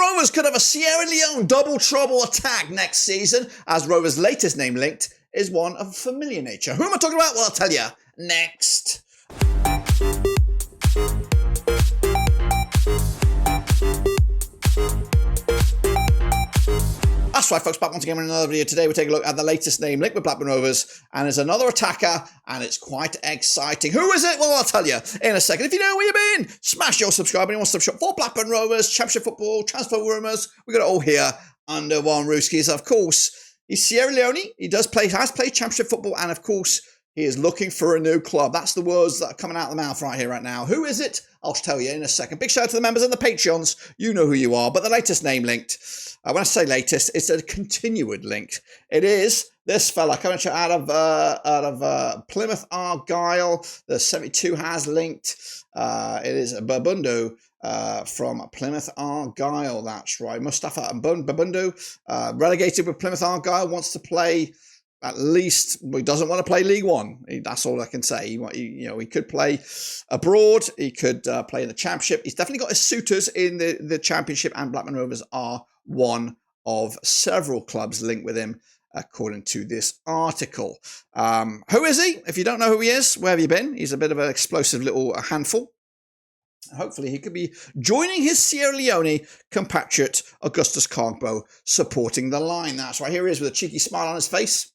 Rovers could have a Sierra Leone double trouble attack next season, as Rovers' latest name linked is one of familiar nature. Who am I talking about? Well, I'll tell you next. That's right, folks, back once again with another video. Today we're taking a look at the latest name link with Blackburn Rovers, and it's another attacker, and it's quite exciting. Who is it? Well, I'll tell you in a second. If you know where you've been, smash your subscribe and one-stop shop for Blackburn Rovers, Championship football, transfer rumours. We got it all here under one Roverseas. Of course, he's Sierra Leone. He has played Championship football, and of course, he is looking for a new club. That's the words that are coming out of the mouth right here, right now. Who is it? I'll tell you in a second. Big shout out to the members and the Patreons. You know who you are. But the latest name linked, when I say latest, it's a continued link. It is this fella coming out of Plymouth Argyle. The 72 has linked. It is Bundu from Plymouth Argyle. That's right. Mustapha Bundu, relegated with Plymouth Argyle, wants to play. At least, he doesn't want to play League One. That's all I can say. He could play abroad. He could play in the Championship. He's definitely got his suitors in the Championship, and Blackburn Rovers are one of several clubs linked with him, according to this article. Who is he? If you don't know who he is, where have you been? He's a bit of an explosive little handful. Hopefully, he could be joining his Sierra Leone compatriot, Augustus Kogbo, supporting the line. That's right. Here he is with a cheeky smile on his face.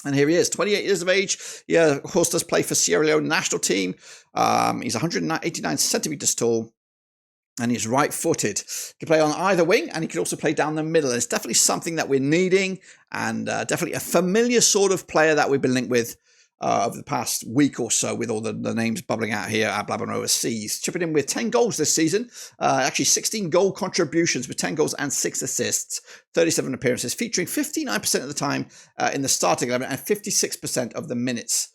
And here he is, 28 years of age. Yeah, of course, does play for Sierra Leone national team. He's 189 centimetres tall, and he's right-footed. He can play on either wing, and he can also play down the middle. And it's definitely something that we're needing, and definitely a familiar sort of player that we've been linked with over the past week or so, with all the names bubbling out here at Blackburn Roverseas. Chipping in with 10 goals this season, actually 16 goal contributions with 10 goals and 6 assists, 37 appearances, featuring 59% of the time in the starting 11 and 56% of the minutes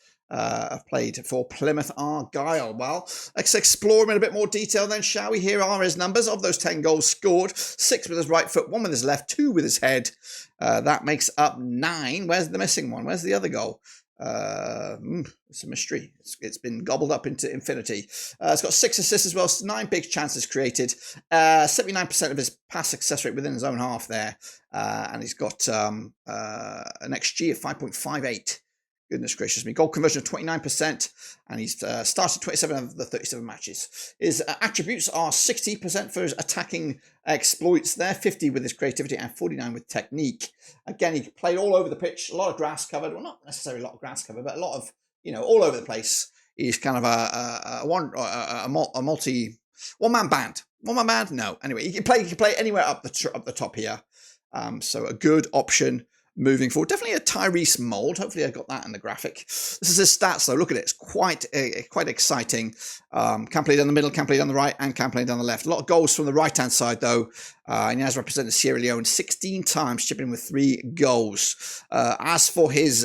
played for Plymouth Argyle. Well, let's explore him in a bit more detail then, shall we? Here are his numbers. Of those 10 goals scored, 6 with his right foot, 1 with his left, 2 with his head. That makes up 9. Where's the missing one? Where's the other goal? It's a mystery. It's been gobbled up into infinity. It's got 6 assists as well, 9 big chances created, 79% of his pass success rate within his own half there, and he's got an XG of 5.58. Goodness gracious me. Goal conversion of 29%, and he's started 27 of the 37 matches. His attributes are 60% for his attacking exploits there, 50 with his creativity, and 49 with technique. Again, he played all over the pitch, a lot of grass covered. Well, not necessarily a lot of grass covered, but a lot of, all over the place. He's kind of a one-man band. One-man band? No. Anyway, he can play anywhere up the top here. So a good option moving forward. Definitely a Tyrese mould. Hopefully I got that in the graphic. This is his stats though. Look at it. It's quite exciting. Can play down the middle, can play down the right, and can play down the left. A lot of goals from the right-hand side though. And he has represented Sierra Leone 16 times, chipping in with 3 goals. As for his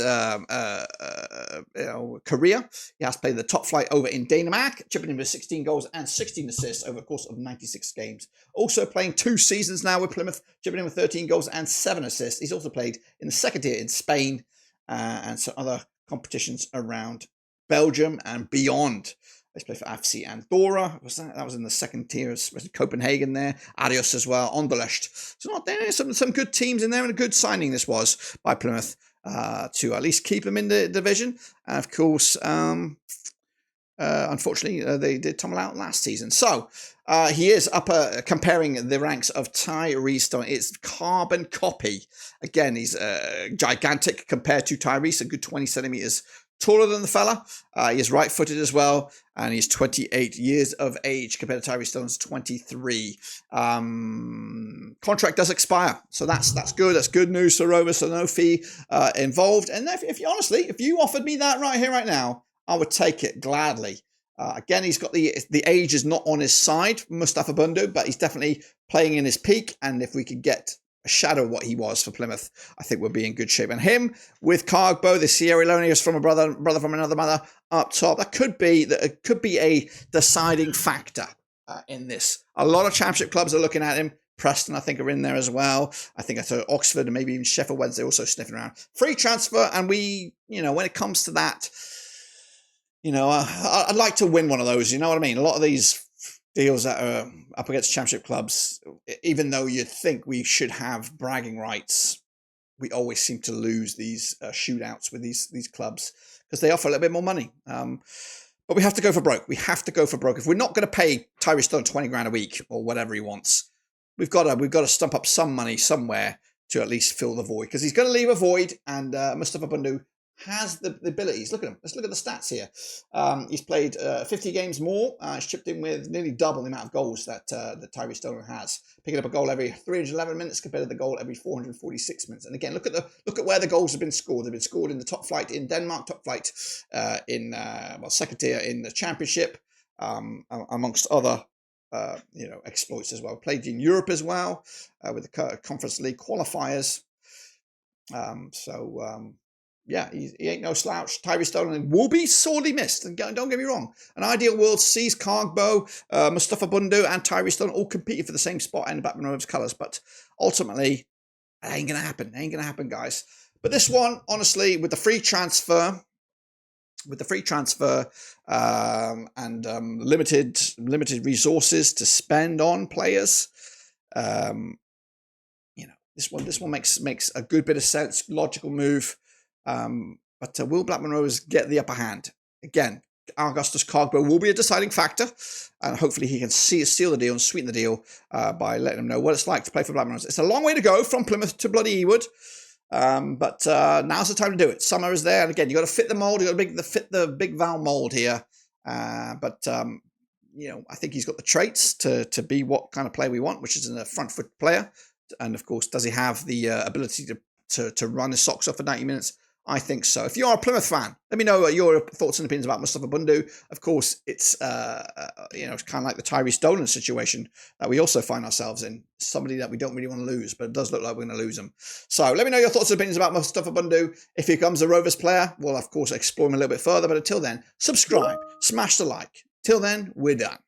career, he has played the top flight over in Denmark, chipping in with 16 goals and 16 assists over the course of 96 games. Also playing 2 seasons now with Plymouth, chipping in with 13 goals and 7 assists. He's also played in the second tier in Spain and some other competitions around Belgium and beyond. He's played for AFC Andorra. That was in the second tier. Copenhagen there. Adios as well. Anderlecht. So not there. Some good teams in there, and a good signing this was by Plymouth to at least keep them in the division. And of course, unfortunately, they did tumble out last season. So he is up comparing the ranks of Tyrese Stone. It's carbon copy. Again, he's gigantic compared to Tyrese, a good 20 centimeters taller than the fella. He is right-footed as well, and he's 28 years of age compared to Tyrese Stone's 23. Contract does expire, so that's good. That's good news for Rovers. So no fee involved. And if you offered me that right here, right now, I would take it gladly. Again, he's got the age is not on his side, Mustapha Bundu, but he's definitely playing in his peak. And if we could get a shadow of what he was for Plymouth, I think we'll be in good shape. And him with Kogbo, the Sierra Leone is from a brother from another mother up top. That could be a deciding factor in this. A lot of Championship clubs are looking at him. Preston, I think, are in there as well. I think I Oxford and maybe even Sheffield Wednesday also sniffing around. Free transfer, and we, when it comes to that, I'd like to win one of those. You know what I mean? A lot of these deals that are up against championship clubs, even though you'd think we should have bragging rights, we always seem to lose these shootouts with these clubs because they offer a little bit more money. But we have to go for broke. We have to go for broke. If we're not going to pay Tyree Stone 20 grand a week or whatever he wants, we've got to stump up some money somewhere to at least fill the void, because he's going to leave a void, and Mustapha Bundu has the abilities. Look at him. Let's look at the stats here. He's played 50 games more. He's chipped in with nearly double the amount of goals that Tyree Stoner has, picking up a goal every 311 minutes compared to the goal every 446 minutes. And again, look at where the goals have been scored. They've been scored in the top flight in Denmark, top flight in second tier in the Championship, amongst other exploits as well. Played in Europe as well with the Conference League qualifiers. Yeah, he ain't no slouch. Tyree Stolen will be sorely missed. And don't get me wrong. An ideal world sees Cargbo, Mustapha Bundu, and Tyree Stolen all competing for the same spot in the Blackburn Rovers colours. But ultimately, it ain't going to happen. It ain't going to happen, guys. But this one, honestly, with the free transfer, and limited resources to spend on players, this one makes a good bit of sense. Logical move. But will Blackburn Rovers get the upper hand? Again, Augustus Cargbo will be a deciding factor, and hopefully he can seal the deal and sweeten the deal by letting them know what it's like to play for Blackburn Rovers. It's a long way to go from Plymouth to bloody Ewood, but now's the time to do it. Summer is there, and again, you've got to fit the mold. You've got to fit the big Val mold here. I think he's got the traits to be what kind of player we want, which is a front foot player. And of course, does he have the ability to run his socks off for 90 minutes? I think so. If you're a Plymouth fan, let me know your thoughts and opinions about Mustapha Bundu. Of course, it's it's kind of like the Tyree Stolen situation that we also find ourselves in. Somebody that we don't really want to lose, but it does look like we're going to lose him. So let me know your thoughts and opinions about Mustapha Bundu. If he becomes a Rovers player, we'll of course explore him a little bit further. But until then, subscribe, smash the like. Till then, we're done.